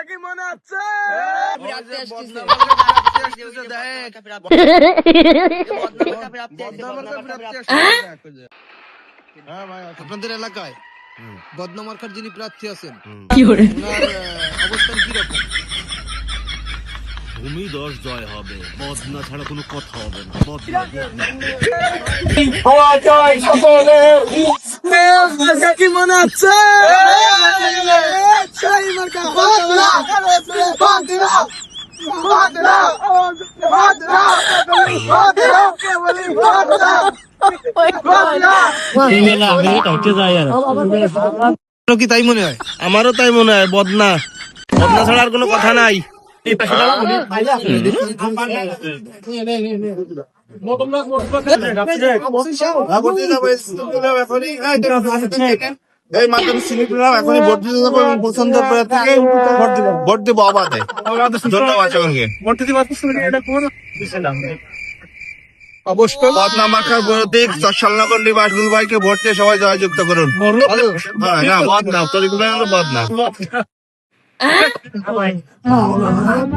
কি মনে হচ্ছে? আপনাদের এলাকায় বদনামার্কার যিনি প্রার্থী আছেন ওনার অবস্থান কিরকম? ভূমি 10 জয় হবে, বদনা ছাড়া কোনো কথা হবে না। বদনা কি মনে হচ্ছে? কি তাই মনে হয়? আমারও তাই মনে হয়, বদনা বদনা ছাড়া আর কোনো কথা নাই। এই মাধ্যমিক শ্রেণীরা এখনই ভোট দিতে যাবো এবং পছন্দ থেকে ভোট দেবো আবাদে। ধন্যবাদ সকলকে। অবশ্যই পদ নাম্বার প্রতীক চশালনগর নিবাসুল ভাইকে ভোট দিয়ে সবাই জয়যুক্ত করুন। হ্যাঁ না পদ না পদ না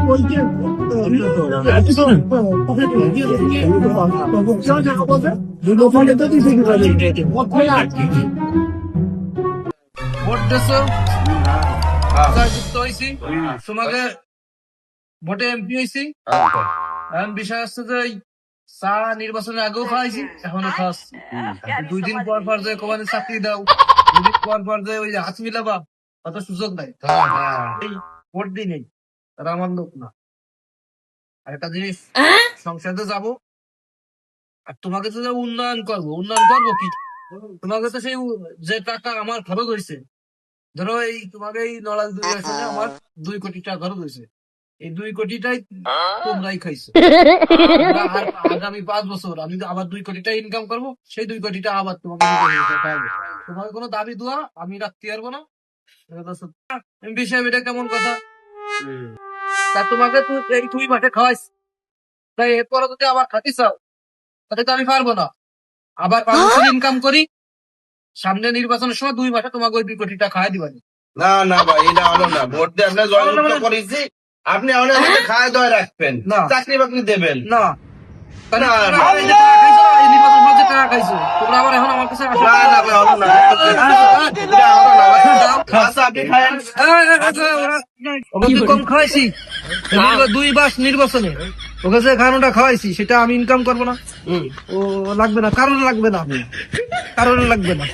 ভোট দিয়েছো, জয়যুক্ত হয়েছি, তোমাকে ভোটে এমপি হয়েছি। এখন বিষয় হচ্ছে যে চা নির্বাচনের আগেও খাওয়াইছি, এখনো খাওয়াচ্ছি। 2 দিন পর পর যে কোম্পানি চাকরি দাও, 2 দিন পর পর যে ওই হাত মিলাবা, অত সুযোগ নাই। এই ভোট দিই নেই, তারা আমার লোক না। আর একটা জিনিস, সংসদে যাব আর তোমাকে তো যে উন্নয়ন করবো কি? তোমাকে তো সেই যে টাকা আমার খরচ হয়েছে, ধরো এই তোমাকে এই নড়াল 2 আসনে আমার 2 কোটি টাকা খরচ হয়েছে, এই 2 কোটিটাই তোমরাই খাইছো। আর আগামী 5 বছর আমি আবার 2 কোটি টাকা ইনকাম করবো, সেই 2 কোটি টাকা আবার তোমাকে খাওয়াবো। তোমাকে কোনো দাবি দেওয়া আমি রাখতে পারবো না। বিষয় এটা কেমন কথা? তা তোমাকে এই 2 মাসে খাওয়াইছি, তাই এরপরে যদি আবার খাতি চাও তাহলে তো আমি পারবো না। আবার 5 বছর ইনকাম করি, সামনে নির্বাচনের সময় 2 মাসে তোমাকে ওই 2 কোটি টাকা খাওয়াই দিবানি। না না ভাই এটা হলো না। ভোট দিয়ে আপনার জয়যুক্ত করেছি, আপনি অনেক খাওয়া দাওয়া রাখবেন, চাকরি বাকরি দেবেন না। না টাকা খাইছো তোমরা আবার এখন আমার কাছে আসো। না না ভাই হলো না। আচ্ছা আপনি খায়েন। ওকে তুই কম খাওয়াইছি 2 মাস নির্বাচনে, ওকে যে খাওয়ানোটা খাওয়াইছি সেটা আমি ইনকাম করবো না? ও লাগবে না, কারণ লাগবে না, কারণ লাগবে না।